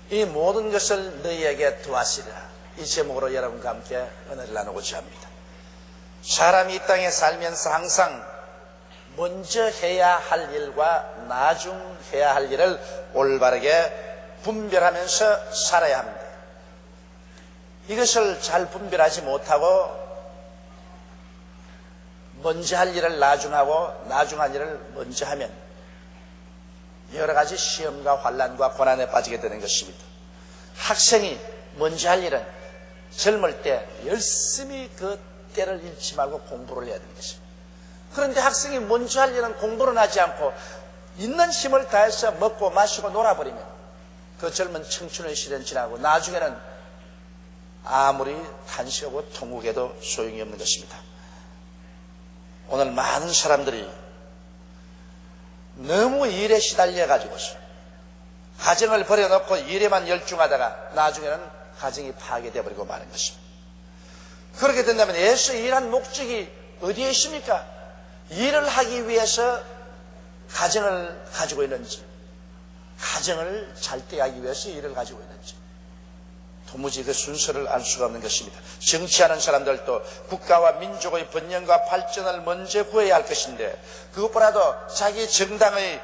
이 모든 것을 너희에게 도하시리라. 이 제목으로 여러분과 함께 은혜를 나누고자 합니다. 사람이 이 땅에 살면서 항상 먼저 해야 할 일과 나중 해야 할 일을 올바르게 분별하면서 살아야 합니다. 이것을 잘 분별하지 못하고 먼저 할 일을 나중하고 나중 할 일을 먼저 하면 여러 가지 시험과 환난과 고난에 빠지게 되는 것입니다. 학생이 먼저 할 일은 젊을 때 열심히 그 때를 잃지 말고 공부를 해야 되는 것입니다. 그런데 학생이 먼저 할 일은 공부를 하지 않고 있는 힘을 다해서 먹고 마시고 놀아버리면 그 젊은 청춘의 시대는 지나고 나중에는 아무리 탄식하고 통곡해도 소용이 없는 것입니다. 오늘 많은 사람들이 너무 일에 시달려가지고서 가정을 버려놓고 일에만 열중하다가 나중에는 가정이 파괴되어버리고 마는 것입니다. 그렇게 된다면 예수 일한 목적이 어디에 있습니까? 일을 하기 위해서 가정을 가지고 있는지, 가정을 잘 떼하기 위해서 일을 가지고 있는지 도무지 그 순서를 알 수가 없는 것입니다. 정치하는 사람들도 국가와 민족의 번영과 발전을 먼저 구해야 할 것인데 그것보다도 자기 정당의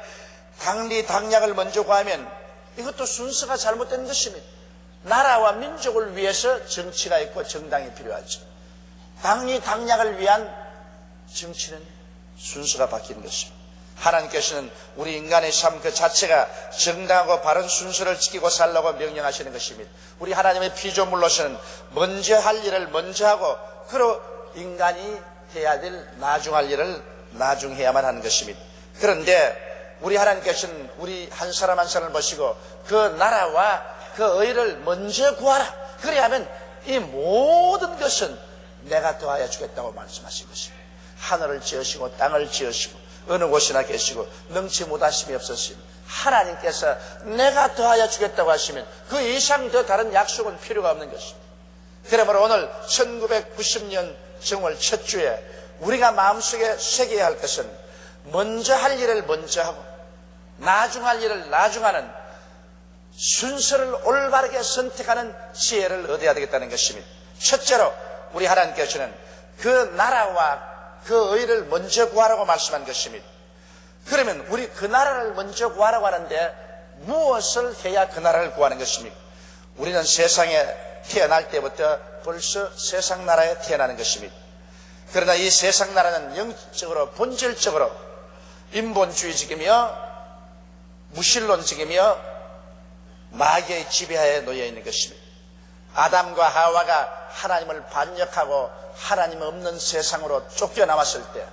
당리 당략을 먼저 구하면 이것도 순서가 잘못된 것입니다. 나라와 민족을 위해서 정치가 있고 정당이 필요하죠. 당리 당략을 위한 정치는 순서가 바뀌는 것입니다. 하나님께서는 우리 인간의 삶 그 자체가 정당하고 바른 순서를 지키고 살라고 명령하시는 것입니다. 우리 하나님의 피조물로서는 먼저 할 일을 먼저 하고 그로 인간이 해야 될 나중 할 일을 나중 해야만 하는 것입니다. 그런데 우리 하나님께서는 우리 한 사람 한 사람을 보시고 그 나라와 그 의를 먼저 구하라. 그래야면 이 모든 것은 내가 더하여 주겠다고 말씀하신 것입니다. 하늘을 지으시고 땅을 지으시고 어느 곳이나 계시고 능치 못하심이 없으신 하나님께서 내가 더하여 주겠다고 하시면 그 이상 더 다른 약속은 필요가 없는 것입니다. 그러므로 오늘 1990년 정월 첫 주에 우리가 마음속에 새겨야 할 것은 먼저 할 일을 먼저 하고 나중 할 일을 나중하는 순서를 올바르게 선택하는 지혜를 얻어야 되겠다는 것입니다. 첫째로 우리 하나님께서는 그 나라와 그 의를 먼저 구하라고 말씀한 것입니다. 그러면 우리 그 나라를 먼저 구하라고 하는데 무엇을 해야 그 나라를 구하는 것입니까? 우리는 세상에 태어날 때부터 벌써 세상 나라에 태어나는 것입니다. 그러나 이 세상 나라는 영적으로 본질적으로 인본주의적이며 무신론적이며 마귀의 지배하에 놓여 있는 것입니다. 아담과 하와가 하나님을 반역하고 하나님 없는 세상으로 쫓겨나왔을 때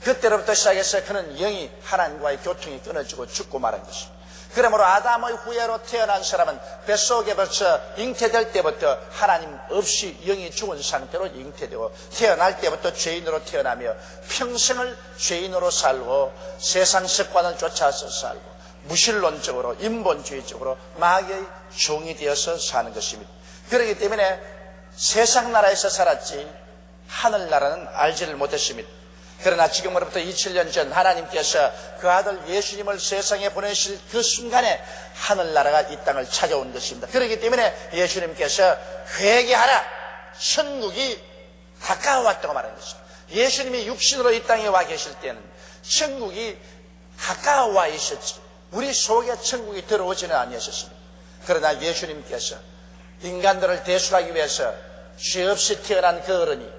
그때로부터 시작해서 그는 영이 하나님과의 교통이 끊어지고 죽고 말한 것입니다. 그러므로 아담의 후예로 태어난 사람은 뱃속에 벌써 잉태될 때부터 하나님 없이 영이 죽은 상태로 잉태되고 태어날 때부터 죄인으로 태어나며 평생을 죄인으로 살고 세상 습관을 쫓아서 살고 무신론적으로 인본주의적으로 마귀의 종이 되어서 사는 것입니다. 그렇기 때문에 세상 나라에서 살았지 하늘나라는 알지를 못했습니다. 그러나 지금으로부터 2000년 전 하나님께서 그 아들 예수님을 세상에 보내실 그 순간에 하늘나라가 이 땅을 찾아온 것입니다. 그렇기 때문에 예수님께서 회개하라, 천국이 가까워왔다고 말하는 것입니다. 예수님이 육신으로 이 땅에 와 계실 때는 천국이 가까워 와 있었지 우리 속에 천국이 들어오지는 아니었습니다. 그러나 예수님께서 인간들을 대속하기 위해서 죄 없이 태어난 그 어른이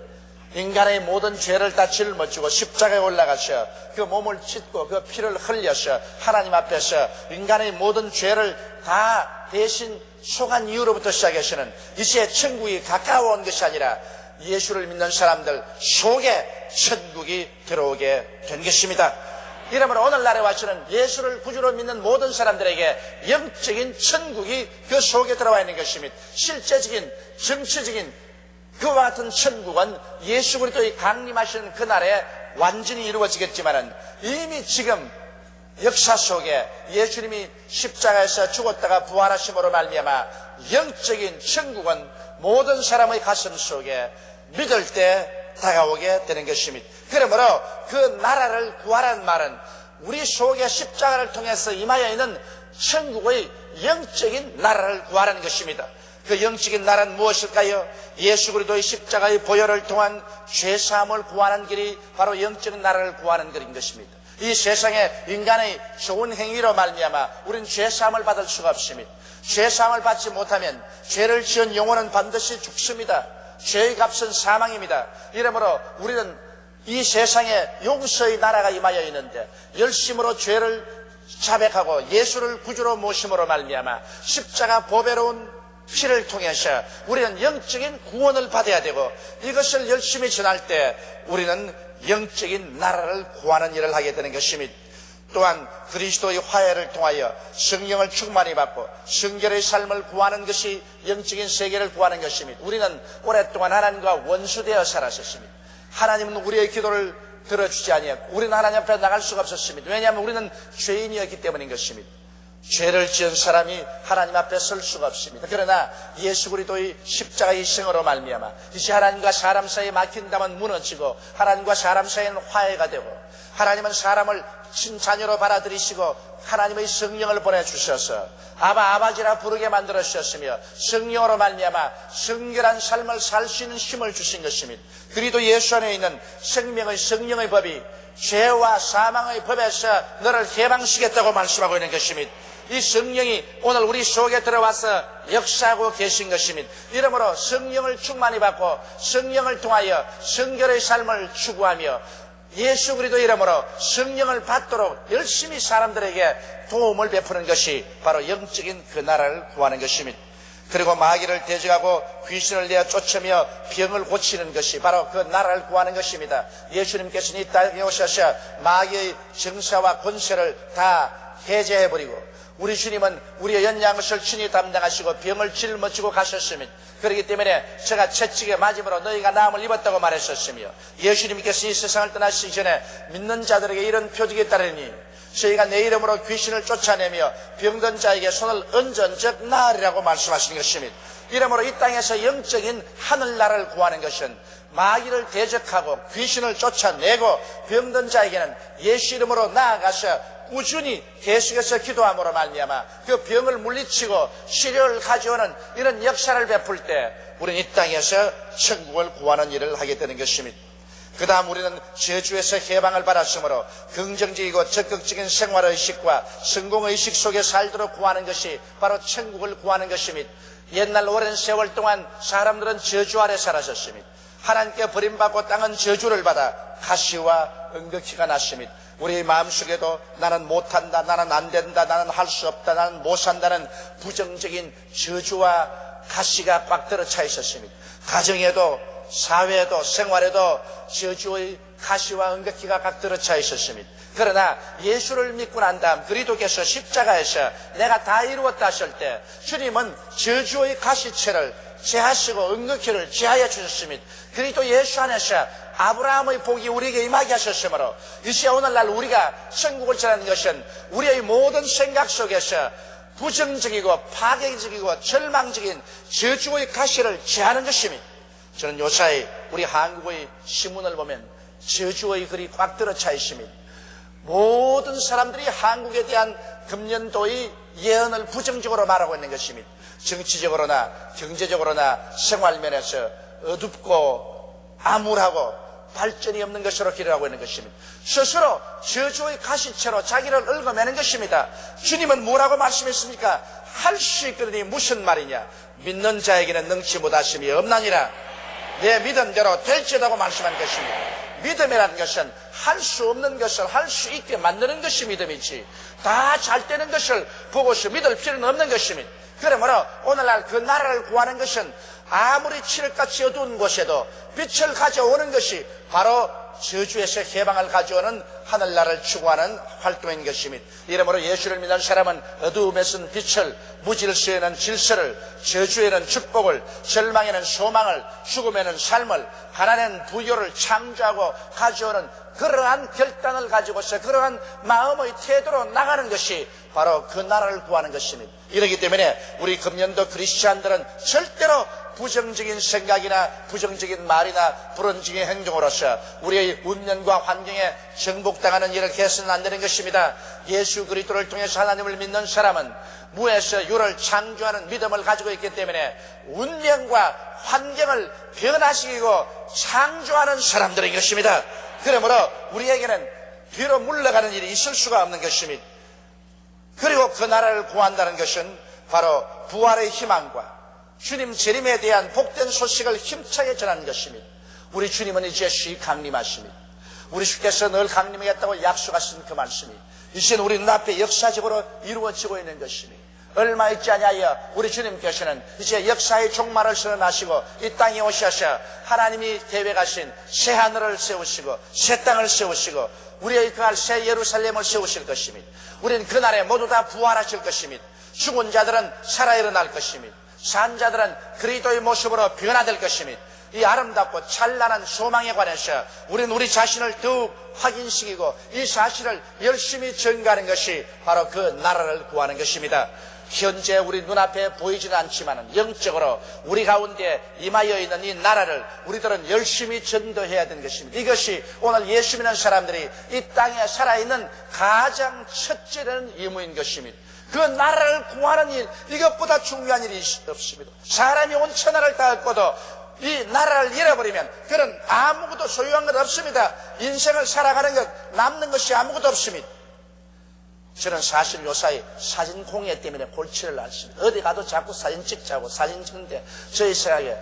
인간의 모든 죄를 다 짊어지고 십자가에 올라가셔 그 몸을 찢고 그 피를 흘려서 하나님 앞에서 인간의 모든 죄를 다 대신 속한 이후로부터 시작해서는 이제 천국이 가까워 온 것이 아니라 예수를 믿는 사람들 속에 천국이 들어오게 된 것입니다. 이러므로 오늘날에 와서는 예수를 구주로 믿는 모든 사람들에게 영적인 천국이 그 속에 들어와 있는 것입니다. 실제적인 정치적인 그와 같은 천국은 예수 그리스도의 강림하시는 그날에 완전히 이루어지겠지만은 이미 지금 역사 속에 예수님이 십자가에서 죽었다가 부활하심으로 말미암아 영적인 천국은 모든 사람의 가슴 속에 믿을 때 다가오게 되는 것입니다. 그러므로 그 나라를 구하라는 말은 우리 속에 십자가를 통해서 임하여 있는 천국의 영적인 나라를 구하라는 것입니다. 그 영적인 나라는 무엇일까요? 예수 그리스도의 십자가의 보혈을 통한 죄사함을 구하는 길이 바로 영적인 나라를 구하는 길인 것입니다. 이 세상에 인간의 좋은 행위로 말미암아 우리는 죄사함을 받을 수가 없습니다. 죄사함을 받지 못하면 죄를 지은 영혼은 반드시 죽습니다. 죄의 값은 사망입니다. 이러므로 우리는 이 세상에 용서의 나라가 임하여 있는데 열심으로 죄를 자백하고 예수를 구주로 모심으로 말미암아 십자가 보배로운 피를 통해서 우리는 영적인 구원을 받아야 되고, 이것을 열심히 전할 때 우리는 영적인 나라를 구하는 일을 하게 되는 것입니다. 또한 그리스도의 화해를 통하여 성령을 충만히 받고 성결의 삶을 구하는 것이 영적인 세계를 구하는 것입니다. 우리는 오랫동안 하나님과 원수되어 살았었습니다. 하나님은 우리의 기도를 들어주지 아니했고 우리는 하나님 앞에 나갈 수가 없었습니다. 왜냐하면 우리는 죄인이었기 때문인 것입니다. 죄를 지은 사람이 하나님 앞에 설 수가 없습니다. 그러나 예수 그리스도의 십자가의 희생으로 말미암아 이제 하나님과 사람 사이에 막힌 담은 무너지고 하나님과 사람 사이에는 화해가 되고, 하나님은 사람을 친자녀로 받아들이시고 하나님의 성령을 보내주셔서 아버지라 부르게 만들어 주셨으며 성령으로 말미암아 성결한 삶을 살 수 있는 힘을 주신 것입니다. 그리도 예수 안에 있는 생명의 성령의 법이 죄와 사망의 법에서 너를 해방시켰다고 말씀하고 있는 것입니다. 이 성령이 오늘 우리 속에 들어와서 역사하고 계신 것입니다. 이러므로 성령을 충만히 받고 성령을 통하여 성결의 삶을 추구하며 예수 그리스도 이름으로 성령을 받도록 열심히 사람들에게 도움을 베푸는 것이 바로 영적인 그 나라를 구하는 것입니다. 그리고 마귀를 대적하고 귀신을 내어 쫓으며 병을 고치는 것이 바로 그 나라를 구하는 것입니다. 예수님께서는 이 땅에 오셔서 마귀의 정사와 권세를 다 해제해버리고 우리 주님은 우리의 연약한 것을 친히 담당하시고 병을 짊어지고 가셨습니다. 그렇기 때문에 제가 채찍에 맞음으로 너희가 나음을 입었다고 말했었으며, 예수님께서 이 세상을 떠나시기 전에 믿는 자들에게 이런 표적이 따르니 저희가 내 이름으로 귀신을 쫓아내며 병든 자에게 손을 얹은즉 나으리라고 말씀하신 것입니다. 이러므로 이 땅에서 영적인 하늘나라를 구하는 것은 마귀를 대적하고 귀신을 쫓아내고 병든 자에게는 예수 이름으로 나아가서 꾸준히 계속해서 기도함으로 말미암아 그 병을 물리치고 치료를 가져오는 이런 역사를 베풀 때 우리는 이 땅에서 천국을 구하는 일을 하게 되는 것입니다. 그 다음 우리는 저주에서 해방을 받았으므로 긍정적이고 적극적인 생활의식과 성공의식 속에 살도록 구하는 것이 바로 천국을 구하는 것입니다. 옛날 오랜 세월 동안 사람들은 저주 아래 살았었습니다. 하나님께 버림받고 땅은 저주를 받아 가시와 응격기가 났습니다. 우리 마음속에도 나는 못한다, 나는 안된다, 나는 할 수 없다, 나는 못산다는 부정적인 저주와 가시가 꽉 들어차 있었습니다. 가정에도 사회에도 생활에도 저주의 가시와 응격기가 꽉 들어차 있었습니다. 그러나 예수를 믿고 난 다음 그리스도께서 십자가에서 내가 다 이루었다 하실 때 주님은 저주의 가시체를 제하시고 응격기를 제하여 주셨습니다. 그리스도 예수 안에서 아브라함의 복이 우리에게 임하게 하셨으므로 이제 오늘날 우리가 천국을 전하는 것은 우리의 모든 생각 속에서 부정적이고 파괴적이고 절망적인 저주의 가시를 제하는 것입니다. 저는 요사이 우리 한국의 신문을 보면 저주의 글이 꽉 들어차 있습니다. 모든 사람들이 한국에 대한 금년도의 예언을 부정적으로 말하고 있는 것입니다. 정치적으로나 경제적으로나 생활면에서 어둡고 암울하고 발전이 없는 것으로 기록하고 있는 것입니다. 스스로 저주의 가시체로 자기를 얽어매는 것입니다. 주님은 뭐라고 말씀했습니까? 할 수 있거든요. 무슨 말이냐? 믿는 자에게는 능치 못하심이 없나니라. 내 믿음대로 될지다고 말씀한 것입니다. 믿음이라는 것은 할 수 없는 것을 할 수 있게 만드는 것이 믿음이지, 다 잘 되는 것을 보고서 믿을 필요는 없는 것입니다. 그러므로 오늘날 그 나라를 구하는 것은 아무리 칠흑같이 어두운 곳에도 빛을 가져오는 것이 바로 저주에서 해방을 가져오는 하늘나라를 추구하는 활동인 것입니다. 이러므로 예수를 믿는 사람은 어두움에서는 빛을, 무질서에는 질서를, 저주에는 축복을, 절망에는 소망을, 죽음에는 삶을, 가난에는 부요를 창조하고 가져오는 그러한 결단을 가지고서 그러한 마음의 태도로 나가는 것이 바로 그 나라를 구하는 것입니다. 이렇기 때문에 우리 금년도 크리스찬들은 절대로 부정적인 생각이나 부정적인 말이나 불온적인 행동으로서 우리의 운명과 환경에 정복당하는 일을 해서는 안 되는 것입니다. 예수 그리스도를 통해서 하나님을 믿는 사람은 무에서 유를 창조하는 믿음을 가지고 있기 때문에 운명과 환경을 변화시키고 창조하는 사람들인 것입니다. 그러므로 우리에게는 뒤로 물러가는 일이 있을 수가 없는 것입니다. 그리고 그 나라를 구한다는 것은 바로 부활의 희망과 주님 재림에 대한 복된 소식을 힘차게 전하는 것입니다. 우리 주님은 이제 시 강림하십니다. 우리 주께서 늘 강림하겠다고 약속하신 그 말씀이 이제는 우리 눈앞에 역사적으로 이루어지고 있는 것입니다. 얼마 있지 아니하여 우리 주님께서는 이제 역사의 종말을 선언하시고 이 땅에 오셔서 하나님이 계획하신 새 하늘을 세우시고 새 땅을 세우시고 우리의 그할 새 예루살렘을 세우실 것입니다. 우리는 그날에 모두 다 부활하실 것입니다. 죽은 자들은 살아 일어날 것입니다. 산 자들은 그리스도의 모습으로 변화될 것입니다. 이 아름답고 찬란한 소망에 관해서 우리는 우리 자신을 더욱 확인시키고 이 사실을 열심히 전가하는 것이 바로 그 나라를 구하는 것입니다. 현재 우리 눈앞에 보이지는 않지만 영적으로 우리 가운데 임하여 있는 이 나라를 우리들은 열심히 전도해야 되는 것입니다. 이것이 오늘 예수 믿는 사람들이 이 땅에 살아있는 가장 첫째는 의무인 것입니다. 그 나라를 구하는 일, 이것보다 중요한 일이 없습니다. 사람이 온 천하를 다 얻고도 이 나라를 잃어버리면 그는 아무것도 소유한 것 없습니다. 인생을 살아가는 것, 남는 것이 아무것도 없습니다. 저는 사실 요사이 사진 공예 때문에 골치를 앓습니다. 어디 가도 자꾸 사진 찍자고 사진 찍는데 저희 생각에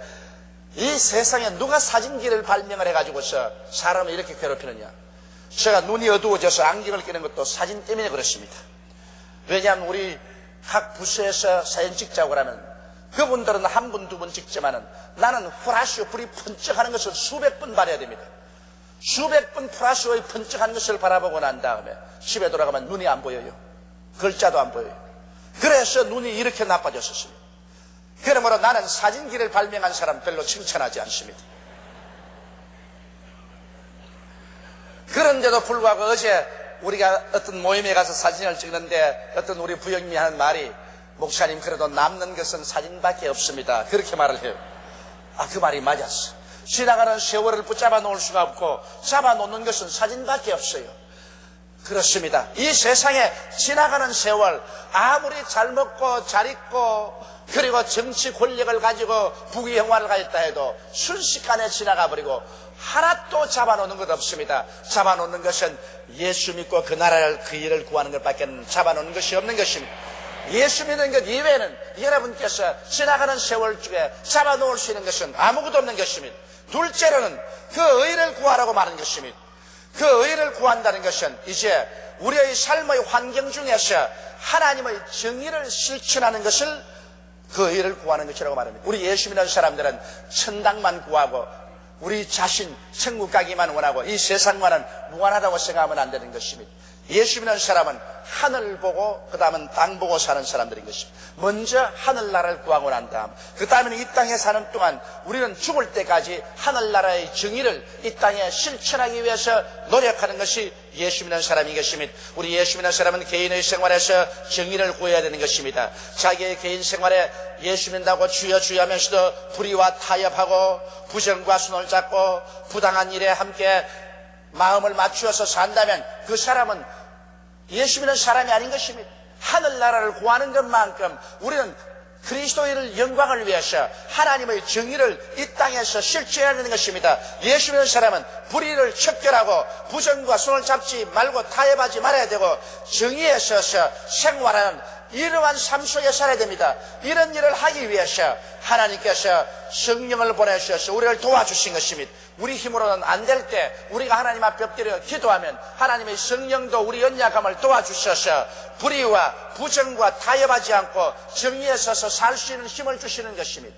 이 세상에 누가 사진기를 발명을 해가지고서 사람을 이렇게 괴롭히느냐. 제가 눈이 어두워져서 안경을 끼는 것도 사진 때문에 그렇습니다. 왜냐하면 우리 각 부서에서 사진 찍자고 하면 그분들은 한 분, 두 분 찍지만은 나는 플라시오 불이 번쩍하는 것을 수백 번 봐야 됩니다. 수백 번 플라시오의 번쩍하는 것을 바라보고 난 다음에 집에 돌아가면 눈이 안 보여요. 글자도 안 보여요. 그래서 눈이 이렇게 나빠졌었습니다. 그러므로 나는 사진기를 발명한 사람 별로 칭찬하지 않습니다. 그런데도 불구하고 어제 우리가 어떤 모임에 가서 사진을 찍는데 어떤 우리 부영님이 하는 말이 목사님 그래도 남는 것은 사진밖에 없습니다. 그렇게 말을 해요. 그 말이 맞았어. 지나가는 세월을 붙잡아 놓을 수가 없고 잡아놓는 것은 사진밖에 없어요. 그렇습니다. 이 세상에 지나가는 세월 아무리 잘 먹고 잘 입고 그리고 정치 권력을 가지고 부귀영화를 가졌다 해도 순식간에 지나가 버리고 하나도 잡아놓는 것 없습니다. 잡아놓는 것은 예수 믿고 그 나라를 그 일을 구하는 것밖에 잡아놓는 것이 없는 것입니다. 예수 믿는 것 이외에는 여러분께서 지나가는 세월 중에 잡아놓을 수 있는 것은 아무것도 없는 것입니다. 둘째로는 그 의를 구하라고 말하는 것입니다. 그 의를 구한다는 것은 이제 우리의 삶의 환경 중에서 하나님의 정의를 실천하는 것을 그 의를 구하는 것이라고 말합니다. 우리 예수 믿는 사람들은 천당만 구하고 우리 자신 천국 가기만 원하고 이 세상만은 무관하다고 생각하면 안 되는 것입니다. 예수 믿는 사람은 하늘 보고 그 다음은 땅 보고 사는 사람들인 것입니다. 먼저 하늘나라를 구하고 난 다음 그 다음에는 이 땅에 사는 동안 우리는 죽을 때까지 하늘나라의 정의를 이 땅에 실천하기 위해서 노력하는 것이 예수 믿는 사람인 것입니다. 우리 예수 믿는 사람은 개인의 생활에서 정의를 구해야 되는 것입니다. 자기의 개인 생활에 예수 믿는다고 주여 주여 하면서도 불의와 타협하고 부정과 손을 잡고 부당한 일에 함께 마음을 맞추어서 산다면 그 사람은 예수 믿는 사람이 아닌 것입니다. 하늘나라를 구하는 것만큼 우리는 그리스도의 영광을 위해서 하나님의 정의를 이 땅에서 실천해야 되는 것입니다. 예수 믿는 사람은 불의를 척결하고 부정과 손을 잡지 말고 타협하지 말아야 되고 정의에 서서 생활하는 이러한 삶 속에 살아야 됩니다. 이런 일을 하기 위해서 하나님께서 성령을 보내주셔서 우리를 도와주신 것입니다. 우리 힘으로는 안 될 때 우리가 하나님 앞에 엎드려 기도하면 하나님의 성령도 우리 연약함을 도와주셔서 불의와 부정과 타협하지 않고 정의에 서서 살 수 있는 힘을 주시는 것입니다.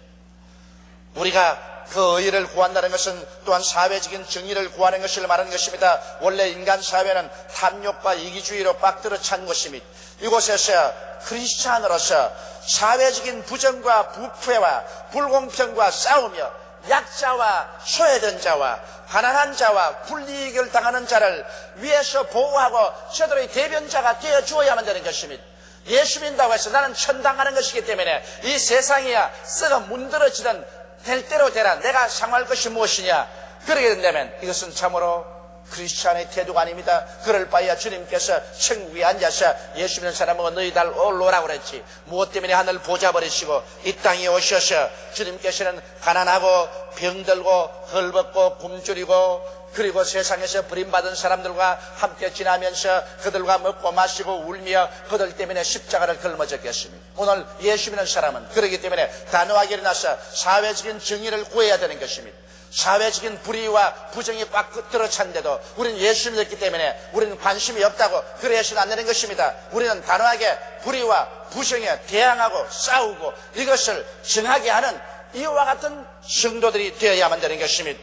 우리가 그 의를 구한다는 것은 또한 사회적인 정의를 구하는 것을 말하는 것입니다. 원래 인간 사회는 탐욕과 이기주의로 빡들어 찬 것입니다. 이곳에서 크리스찬으로서 사회적인 부정과 부패와 불공평과 싸우며 약자와 소외된 자와 가난한 자와 불이익을 당하는 자를 위해서 보호하고 저들의 대변자가 되어 주어야만 되는 것입니다. 예수 믿는다고 해서 나는 천당하는 것이기 때문에 이 세상이야 썩어 문드러지던 될 대로 되라. 내가 상할 것이 무엇이냐. 그러게 된다면 이것은 참으로 크리스찬의 태도가 아닙니다. 그럴 바에야 주님께서 천국에 앉아서 예수 믿는 사람은 너희 달 올라오라고 그랬지. 무엇 때문에 하늘 보좌 버리시고 이 땅에 오셔서 주님께서는 가난하고 병들고 헐벗고 굶주리고 그리고 세상에서 버림받은 사람들과 함께 지나면서 그들과 먹고 마시고 울며 그들 때문에 십자가를 걸머졌겠습니다. 오늘 예수 믿는 사람은 그렇기 때문에 단호하게 일어나서 사회적인 정의를 구해야 되는 것입니다. 사회적인 불의와 부정이 꽉 들어찬데도 우리는 예수 믿었기 때문에 우리는 관심이 없다고 그래서는 안 되는 것입니다. 우리는 단호하게 불의와 부정에 대항하고 싸우고 이것을 정하게 하는 이와 같은 성도들이 되어야만 되는 것입니다.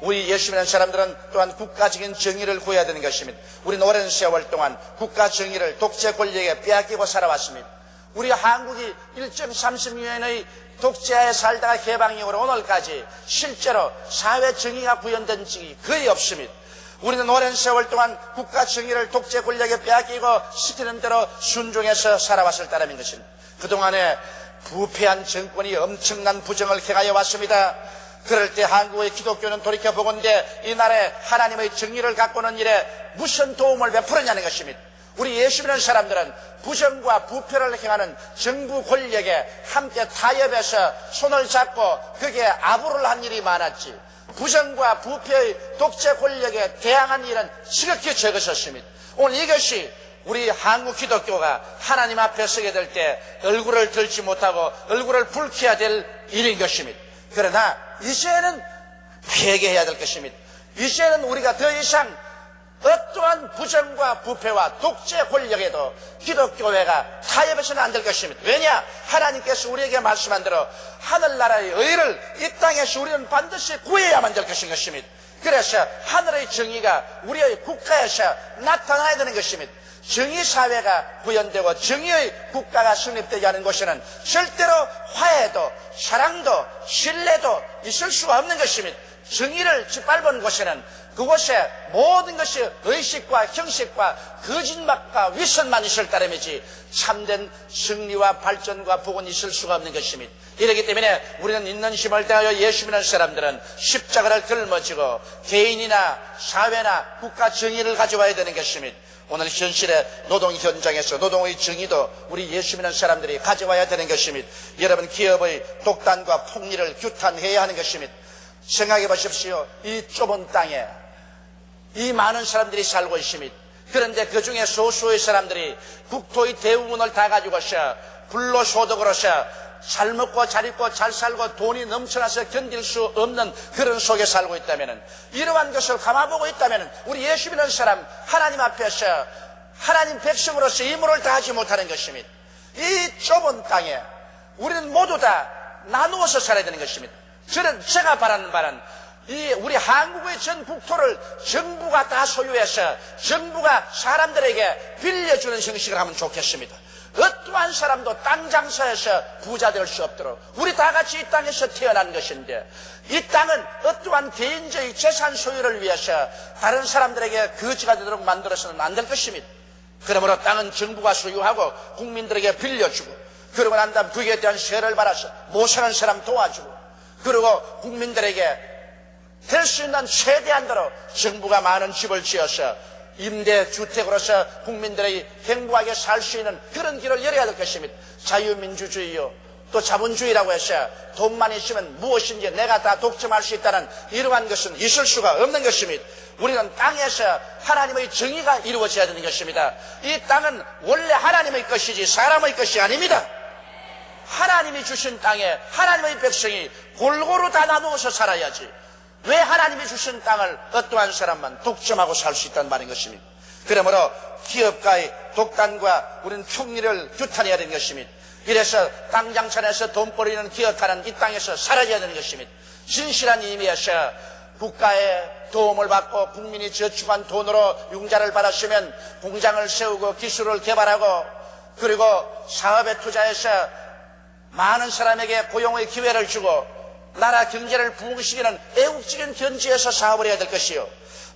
우리 예수 믿는 사람들은 또한 국가적인 정의를 구해야 되는 것입니다. 우리는 오랜 세월 동안 국가 정의를 독재 권력에 빼앗기고 살아왔습니다. 우리 한국이 1.30년의 독재하에 살다가 해방 이후로 오늘까지 실제로 사회 정의가 구현된 적이 거의 없습니다. 우리는 오랜 세월 동안 국가 정의를 독재 권력에 빼앗기고 시키는 대로 순종해서 살아왔을 따름인 것입니다. 그동안에 부패한 정권이 엄청난 부정을 행하여 왔습니다. 그럴 때 한국의 기독교는 돌이켜보건대 이 나라에 하나님의 정의를 가꾸는 일에 무슨 도움을 베풀었냐는 것입니다. 우리 예수 믿는 사람들은 부정과 부패를 행하는 정부 권력에 함께 타협해서 손을 잡고 거기에 아부를 한 일이 많았지, 부정과 부패의 독재 권력에 대항한 일은 지극히 적었었습니다. 오늘 이것이 우리 한국 기독교가 하나님 앞에 서게 될 때 얼굴을 들지 못하고 얼굴을 붉혀야 될 일인 것입니다. 그러나 이제는 회개해야 될 것입니다. 이제는 우리가 더 이상 어떠한 부정과 부패와 독재 권력에도 기독교회가 타협해서는 안 될 것입니다. 왜냐? 하나님께서 우리에게 말씀한 대로 하늘나라의 의를 이 땅에서 우리는 반드시 구해야만 될 것인 것입니다. 그래서 하늘의 정의가 우리의 국가에서 나타나야 되는 것입니다. 정의사회가 구현되고 정의의 국가가 성립되지 않은 곳에는 절대로 화해도 사랑도 신뢰도 있을 수가 없는 것입니다. 정의를 짓밟은 곳에는 그곳에 모든 것이 의식과 형식과 거짓말과 위선만 있을 따름이지 참된 승리와 발전과 복은 있을 수가 없는 것입니다. 이렇기 때문에 우리는 있는 힘을 다하여 예수 믿는 사람들은 십자가를 걸머지고 개인이나 사회나 국가 정의를 가져와야 되는 것입니다. 오늘 현실의 노동 현장에서 노동의 정의도 우리 예수 믿는 사람들이 가져와야 되는 것입니다. 여러분, 기업의 독단과 폭리를 규탄해야 하는 것입니다. 생각해 보십시오. 이 좁은 땅에 이 많은 사람들이 살고 있습니다. 그런데 그 중에 소수의 사람들이 국토의 대부분을 다 가지고서 불로소득으로서 잘 먹고 잘 입고 잘 살고 돈이 넘쳐나서 견딜 수 없는 그런 속에 살고 있다면, 이러한 것을 감아보고 있다면 우리 예수 믿는 사람 하나님 앞에서 하나님 백성으로서 임무를 다하지 못하는 것입니다. 이 좁은 땅에 우리는 모두 다 나누어서 살아야 되는 것입니다. 제가 바라는 바는 이 우리 한국의 전 국토를 정부가 다 소유해서 정부가 사람들에게 빌려주는 형식을 하면 좋겠습니다. 어떠한 사람도 땅 장사해서 부자 될 수 없도록 우리 다 같이 이 땅에서 태어난 것인데, 이 땅은 어떠한 개인적인 재산 소유를 위해서 다른 사람들에게 거지가 되도록 만들어서는 안 될 것입니다. 그러므로 땅은 정부가 소유하고 국민들에게 빌려주고, 그러고 난 다음 그에 대한 세를 받아서 못 사는 사람 도와주고, 그리고 국민들에게 될 수 있는 최대한대로 정부가 많은 집을 지어서 임대주택으로서 국민들이 행복하게 살 수 있는 그런 길을 열어야 될 것입니다. 자유민주주의요, 또 자본주의라고 해서 돈만 있으면 무엇인지 내가 다 독점할 수 있다는 이러한 것은 있을 수가 없는 것입니다. 우리는 땅에서 하나님의 정의가 이루어져야 되는 것입니다. 이 땅은 원래 하나님의 것이지 사람의 것이 아닙니다. 하나님이 주신 땅에 하나님의 백성이 골고루 다 나누어서 살아야지, 왜 하나님이 주신 땅을 어떠한 사람만 독점하고 살 수 있다는 말인 것입니다. 그러므로 기업가의 독단과 우리는 총리를 규탄해야 되는 것입니다. 이래서 땅 장사해서 돈 벌이는 기업가는 이 땅에서 사라져야 되는 것입니다. 진실한 의미에서 국가의 도움을 받고 국민이 저축한 돈으로 융자를 받았으면 공장을 세우고 기술을 개발하고, 그리고 사업에 투자해서 많은 사람에게 고용의 기회를 주고 나라 경제를 부흥시키는 애국적인 견지에서 사업을 해야 될 것이요,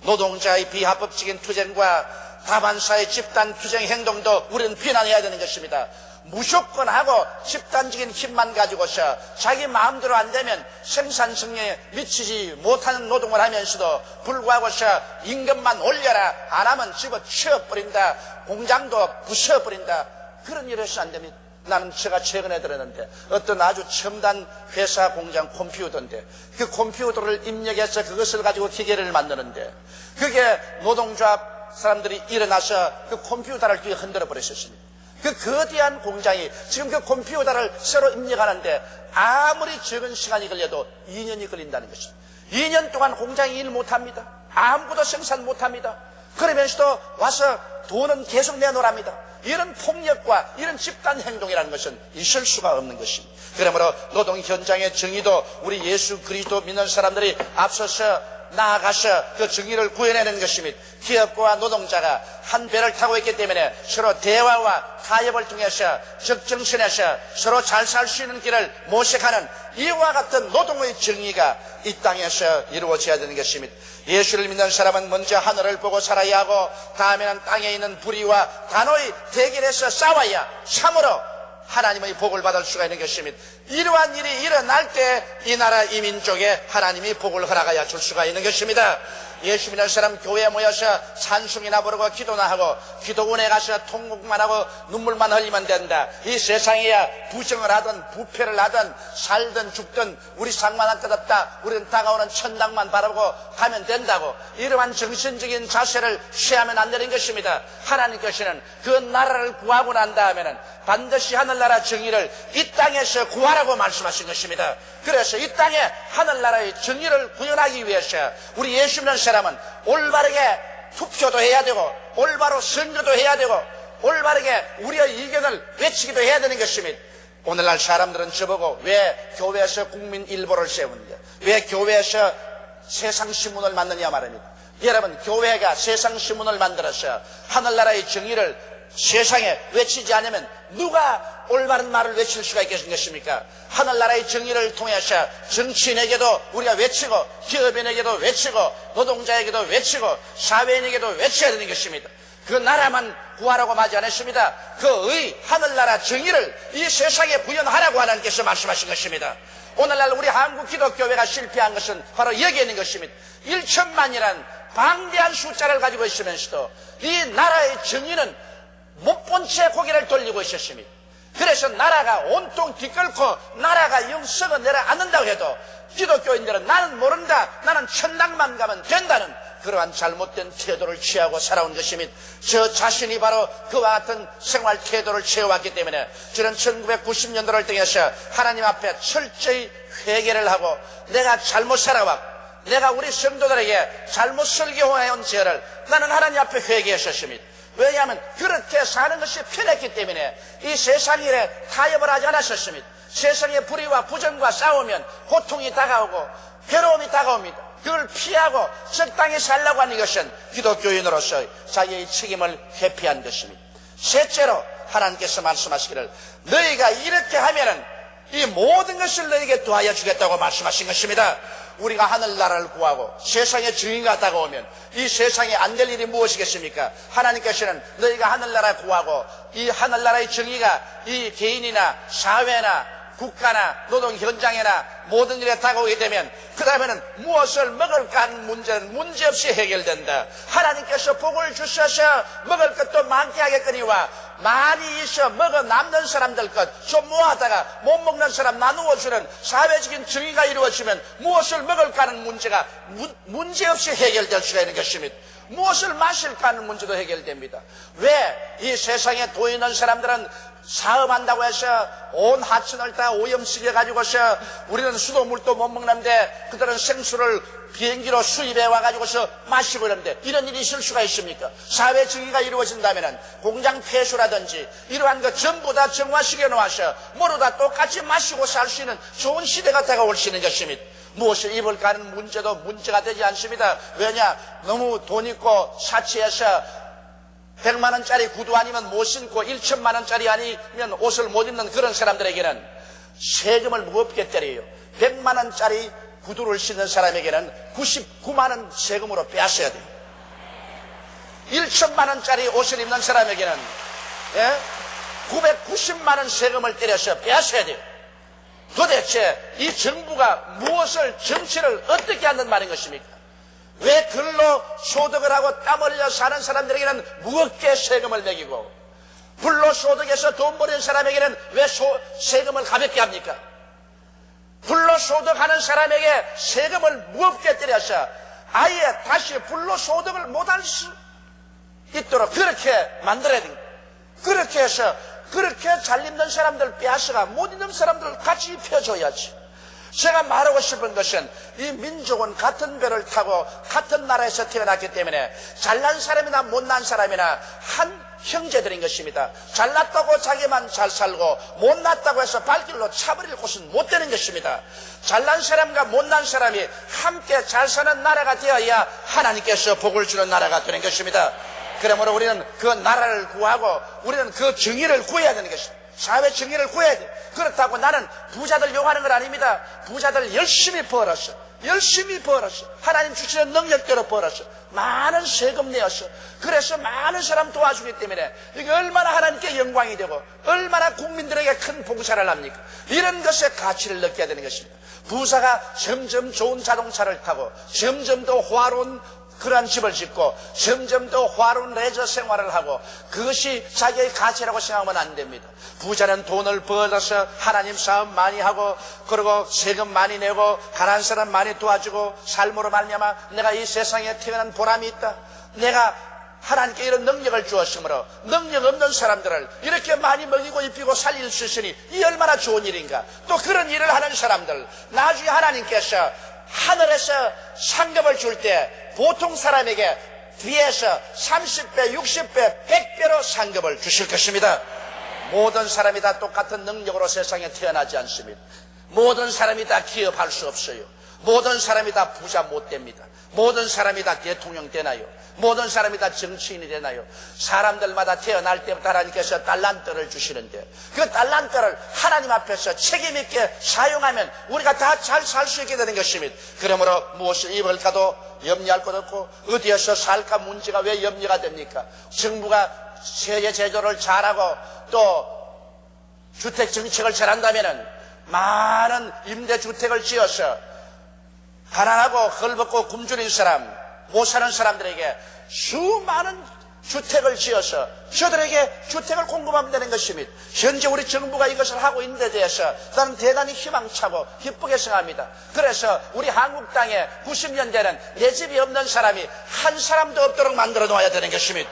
노동자의 비합법적인 투쟁과 다반사의 집단 투쟁 행동도 우리는 비난해야 되는 것입니다. 무조건 하고 집단적인 힘만 가지고서 자기 마음대로 안 되면 생산 성능에 미치지 못하는 노동을 하면서도 불구하고서 임금만 올려라, 안 하면 집어치워버린다, 공장도 부숴버린다, 그런 일을 해서 안 됩니다. 나는 제가 최근에 들었는데 어떤 아주 첨단 회사 공장 컴퓨터인데 그 컴퓨터를 입력해서 그것을 가지고 기계를 만드는데 그게 노동조합 사람들이 일어나서 그 컴퓨터를 뒤에 흔들어 버렸었습니다. 그 거대한 공장이 지금 그 컴퓨터를 새로 입력하는데 아무리 적은 시간이 걸려도 2년이 걸린다는 것입니다. 2년 동안 공장이 일 못합니다. 아무것도 생산 못합니다. 그러면서도 와서 돈은 계속 내놓으랍니다. 이런 폭력과 이런 집단 행동이라는 것은 있을 수가 없는 것입니다. 그러므로 노동 현장의 정의도 우리 예수 그리스도 믿는 사람들이 앞서서 나아가서 그 정의를 구해내는 것입니다. 기업과 노동자가 한 배를 타고 있기 때문에 서로 대화와 타협을 통해서 적정선에서 서로 잘 살 수 있는 길을 모색하는 이와 같은 노동의 정의가 이 땅에서 이루어져야 되는 것입니다. 예수를 믿는 사람은 먼저 하늘을 보고 살아야 하고 다음에는 땅에 있는 불의와 단호히 대결해서 싸워야 참으로 하나님의 복을 받을 수가 있는 것입니다. 이러한 일이 일어날 때 이 나라 이 민족에 하나님이 복을 허락하여 줄 수가 있는 것입니다. 예수 믿는 사람 교회에 모여서 찬송이나 부르고 기도나 하고 기도원에 가서 통곡만 하고 눈물만 흘리면 된다. 이 세상에야 부정을 하든 부패를 하든 살든 죽든 우리 상관할 것 없다. 우리는 다가오는 천당만 바라보고 가면 된다고 이러한 정신적인 자세를 취하면 안 되는 것입니다. 하나님께서는 그 나라를 구하고 난 다음에는 반드시 하늘나라 정의를 이 땅에서 구하라고 말씀하신 것입니다. 그래서 이 땅에 하늘나라의 정의를 구현하기 위해서 우리 예수 믿는 사람은 올바르게 투표도 해야 되고 올바로 선거도 해야 되고 올바르게 우리의 의견을 외치기도 해야 되는 것입니다. 오늘날 사람들은 저보고 왜 교회에서 국민 일보를 세우느냐, 왜 교회에서 세상신문을 만드냐 말합니다. 여러분, 교회가 세상신문을 만들어서 하늘나라의 정의를 세상에 외치지 않으면 누가 올바른 말을 외칠 수가 있겠습니까? 하늘나라의 정의를 통해서 정치인에게도 우리가 외치고 기업인에게도 외치고 노동자에게도 외치고 사회인에게도 외쳐야 되는 것입니다. 그 나라만 구하라고 하지 않았습니다. 그 하늘나라 정의를 이 세상에 구현하라고 하나님께서 말씀하신 것입니다. 오늘날 우리 한국 기독교회가 실패한 것은 바로 여기에 있는 것입니다. 1천만이란 방대한 숫자를 가지고 있으면서도 이 나라의 정의는 못 본 채 고개를 돌리고 있었습니다. 그래서 나라가 온통 뒤끓고 나라가 영 썩어 내려앉는다고 해도 기독교인들은 나는 모른다, 나는 천당만 가면 된다는 그러한 잘못된 태도를 취하고 살아온 것입니다. 저 자신이 바로 그와 같은 생활 태도를 취해왔기 때문에 저는 1990년도를 통해서 하나님 앞에 철저히 회개를 하고 내가 잘못 살아왔고 내가 우리 성도들에게 잘못 설교해온 죄를 나는 하나님 앞에 회개했었습니다. 왜냐하면 그렇게 사는 것이 편했기 때문에 이 세상 일에 타협을 하지 않았었습니다. 세상의 불의와 부정과 싸우면 고통이 다가오고 괴로움이 다가옵니다. 그걸 피하고 적당히 살라고 하는 것은 기독교인으로서 자기의 책임을 회피한 것입니다. 셋째로 하나님께서 말씀하시기를 너희가 이렇게 하면은 이 모든 것을 너희에게 더하여 주겠다고 말씀하신 것입니다. 우리가 하늘나라를 구하고 세상에 정의가 다가오면 이 세상에 안 될 일이 무엇이겠습니까? 하나님께서는 너희가 하늘나라 구하고 이 하늘나라의 정의가 이 개인이나 사회나 국가나 노동 현장이나 모든 일에 다가오게 되면 그 다음에는 무엇을 먹을까 하는 문제는 문제없이 해결된다. 하나님께서 복을 주셔서 먹을 것도 많게 하겠거니와 많이 있어 먹어 남는 사람들 것 좀 모아다가 못 먹는 사람 나누어 주는 사회적인 정의가 이루어지면 무엇을 먹을까 하는 문제가 문제없이 해결될 수가 있는 것입니다. 무엇을 마실까 하는 문제도 해결됩니다. 왜 이 세상에 돈 있는 사람들은 사업한다고 해서 온 하천을 다 오염시켜 가지고서 우리는 수도 물도 못 먹는데 그들은 생수를 비행기로 수입해 와가지고서 마시고 이러는데 이런 일이 있을 수가 있습니까? 사회 정의가 이루어진다면 공장 폐수라든지 이러한 것 전부 다 정화시켜 놓아서 모두 다 똑같이 마시고 살 수 있는 좋은 시대가 다가올 수 있는 것입니다. 무엇을 입을까 하는 문제도 문제가 되지 않습니다. 왜냐? 너무 돈 있고 사치해서 100만 원짜리 구두 아니면 못 신고 1천만 원짜리 아니면 옷을 못 입는 그런 사람들에게는 세금을 무겁게 때려요. 100만 원짜리 구두를 신는 사람에게는 99만 원 세금으로 빼앗아야 돼요. 1천만 원짜리 옷을 입는 사람에게는 990만 원 세금을 때려서 빼앗아야 돼요. 도대체 이 정부가 무엇을, 정치를 어떻게 한단 말인 것입니까? 왜 근로소득을 하고 땀 흘려 사는 사람들에게는 무겁게 세금을 매기고 불로소득에서 돈 버는 사람에게는 왜 세금을 가볍게 합니까? 불로소득하는 사람에게 세금을 무겁게 때려서 아예 다시 불로소득을 못할 수 있도록 그렇게 만들어야 됩니다. 그렇게 해서 그렇게 잘 입는 사람들 빼앗아가 못 입는 사람들 같이 입혀줘야지. 제가 말하고 싶은 것은 이 민족은 같은 배를 타고 같은 나라에서 태어났기 때문에 잘난 사람이나 못난 사람이나 한 형제들인 것입니다. 잘났다고 자기만 잘 살고 못났다고 해서 발길로 차버릴 곳은 못 되는 것입니다. 잘난 사람과 못난 사람이 함께 잘 사는 나라가 되어야 하나님께서 복을 주는 나라가 되는 것입니다. 그러므로 우리는 그 나라를 구하고 우리는 그 정의를 구해야 되는 것입니다. 사회 정의를 구해야 돼요. 그렇다고 나는 부자들 욕하는 건 아닙니다. 부자들 열심히 벌었어. 하나님 주시는 능력대로 벌었어. 많은 세금 내었어. 그래서 많은 사람 도와주기 때문에 이게 얼마나 하나님께 영광이 되고 얼마나 국민들에게 큰 봉사를 합니까? 이런 것에 가치를 느껴야 되는 것입니다. 부자가 점점 좋은 자동차를 타고 점점 더 호화로운 그러한 집을 짓고 점점 더 화로운 레저 생활을 하고 그것이 자기의 가치라고 생각하면 안 됩니다. 부자는 돈을 벌어서 하나님 사업 많이 하고 그리고 세금 많이 내고 가난한 사람 많이 도와주고 삶으로 말미암아 내가 이 세상에 태어난 보람이 있다. 내가 하나님께 이런 능력을 주었으므로 능력 없는 사람들을 이렇게 많이 먹이고 입히고 살릴 수 있으니 이 얼마나 좋은 일인가. 또 그런 일을 하는 사람들 나중에 하나님께서 하늘에서 상급을 줄 때 보통 사람에게 뒤에서 30배, 60배, 100배로 상급을 주실 것입니다. 모든 사람이 다 똑같은 능력으로 세상에 태어나지 않습니다. 모든 사람이 다 기업할 수 없어요. 모든 사람이 다 부자 못 됩니다. 모든 사람이 다 대통령 되나요? 모든 사람이 다 정치인이 되나요? 사람들마다 태어날 때부터 하나님께서 달란트를 주시는데 그 달란트를 하나님 앞에서 책임있게 사용하면 우리가 다 잘 살 수 있게 되는 것입니다. 그러므로 무엇을 입을까도 염려할 것 없고 어디에서 살까 문제가 왜 염려가 됩니까? 정부가 세제 제도를 잘하고 또 주택 정책을 잘한다면 많은 임대주택을 지어서 가난하고 헐벗고 굶주린 사람 못 사는 사람들에게 수많은 주택을 지어서 저들에게 주택을 공급하면 되는 것입니다. 현재 우리 정부가 이것을 하고 있는 데 대해서 저는 대단히 희망차고 기쁘게 생각합니다. 그래서 우리 한국 땅에 90년대는 내 집이 없는 사람이 한 사람도 없도록 만들어 놓아야 되는 것입니다.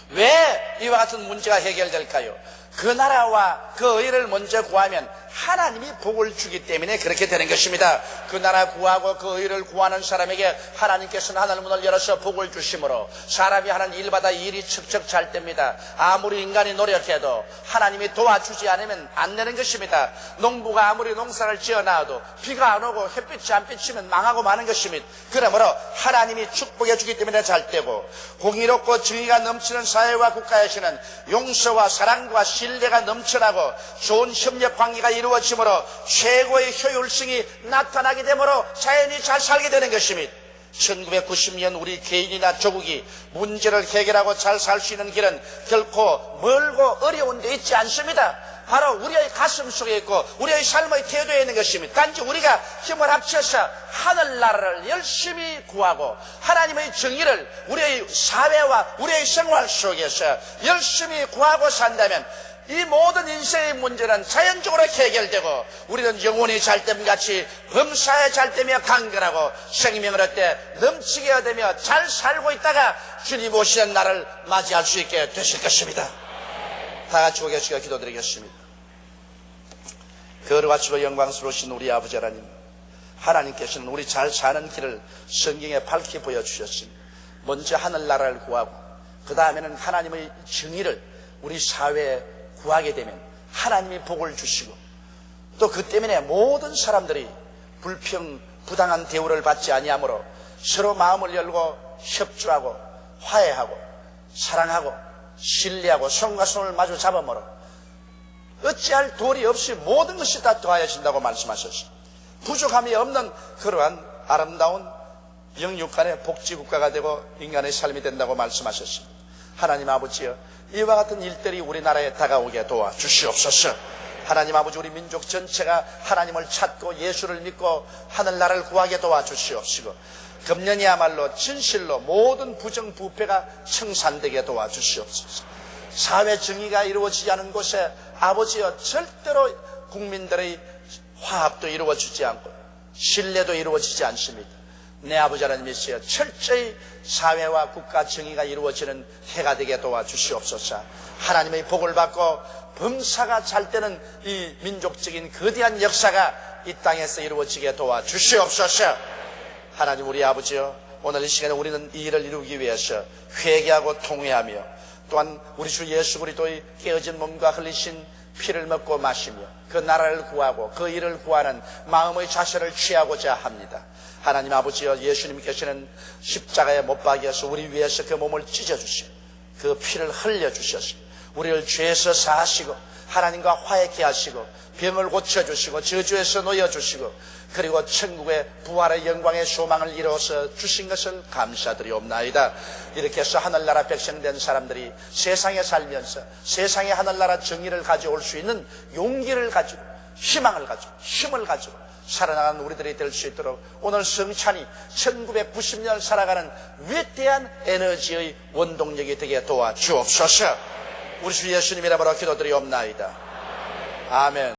왜 이와 같은 문제가 해결될까요? 그 나라와 그 의를 먼저 구하면 하나님이 복을 주기 때문에 그렇게 되는 것입니다. 그 나라 구하고 그 의를 구하는 사람에게 하나님께서는 하늘 문을 열어서 복을 주심으로 사람이 하는 일마다 일이 척척 잘 됩니다. 아무리 인간이 노력해도 하나님이 도와주지 않으면 안 되는 것입니다. 농부가 아무리 농사를 지어놔도 비가 안 오고 햇빛이 안 비치면 망하고 마는 것입니다. 그러므로 하나님이 축복해 주기 때문에 잘 되고 공의롭고 정의가 넘치는 사회와 국가에서는 용서와 사랑과 신뢰가 넘쳐나고 좋은 협력 관계가 이루어지므로 최고의 효율성이 나타나게 되므로 자연이 잘 살게 되는 것입니다. 1990년 우리 개인이나 조국이 문제를 해결하고 잘 살 수 있는 길은 결코 멀고 어려운 데 있지 않습니다. 바로 우리의 가슴 속에 있고 우리의 삶의 태도에 있는 것입니다. 단지 우리가 힘을 합쳐서 하늘나라를 열심히 구하고 하나님의 정의를 우리의 사회와 우리의 생활 속에서 열심히 구하고 산다면 이 모든 인생의 문제는 자연적으로 해결되고 우리는 영혼이 잘됨같이 범사에 잘되며 강건하고 생명을 얻되 넘치게 얻으며 잘 살고 있다가 주님 오시는 날을 맞이할 수 있게 되실 것입니다. 다 같이 고개시켜 기도드리겠습니다. 거룩하시고 영광스러우신 우리 아버지 하나님, 하나님께서는 우리 잘 사는 길을 성경에 밝히 보여주셨습니다. 먼저 하늘나라를 구하고 그 다음에는 하나님의 정의를 우리 사회에 구하게 되면 하나님이 복을 주시고 또 그 때문에 모든 사람들이 부당한 대우를 받지 아니하므로 서로 마음을 열고 협조하고 화해하고 사랑하고 신뢰하고 손과 손을 마주 잡음으로 어찌할 도리 없이 모든 것이 다 더하여진다고 말씀하셨습니다. 부족함이 없는 그러한 아름다운 영육간의 복지국가가 되고 인간의 삶이 된다고 말씀하셨습니다. 하나님 아버지여, 이와 같은 일들이 우리나라에 다가오게 도와주시옵소서. 하나님 아버지, 우리 민족 전체가 하나님을 찾고 예수를 믿고 하늘나라를 구하게 도와주시옵시고, 금년이야말로 진실로 모든 부정부패가 청산되게 도와주시옵소서. 사회 정의가 이루어지지 않은 곳에 아버지여, 절대로 국민들의 화합도 이루어지지 않고 신뢰도 이루어지지 않습니다. 내 아버지 하나님이시여, 철저히 사회와 국가 정의가 이루어지는 해가 되게 도와주시옵소서. 하나님의 복을 받고 범사가 잘 되는 이 민족적인 거대한 역사가 이 땅에서 이루어지게 도와주시옵소서. 하나님 우리 아버지여, 오늘 이 시간에 우리는 이 일을 이루기 위해서 회개하고 통회하며, 또한 우리 주 예수 그리스도의 깨어진 몸과 흘리신 피를 먹고 마시며 그 나라를 구하고 그 일을 구하는 마음의 자세를 취하고자 합니다. 하나님 아버지여, 예수님께서는 십자가에 못 박여서 우리 위해서 그 몸을 찢어주시고 그 피를 흘려주셔서 우리를 죄에서 사하시고 하나님과 화해케 하시고 병을 고쳐주시고 저주에서 놓여주시고 그리고 천국의 부활의 영광의 소망을 이루어서 주신 것을 감사드리옵나이다. 이렇게 해서 하늘나라 백성 된 사람들이 세상에 살면서 세상의 하늘나라 정의를 가져올 수 있는 용기를 가지고 희망을 가지고 힘을 가지고 살아나가는 우리들이 될 수 있도록 오늘 성찬이 1990년 살아가는 위대한 에너지의 원동력이 되게 도와주옵소서. 우리 주 예수님 이름으로 기도드리옵나이다. 아멘.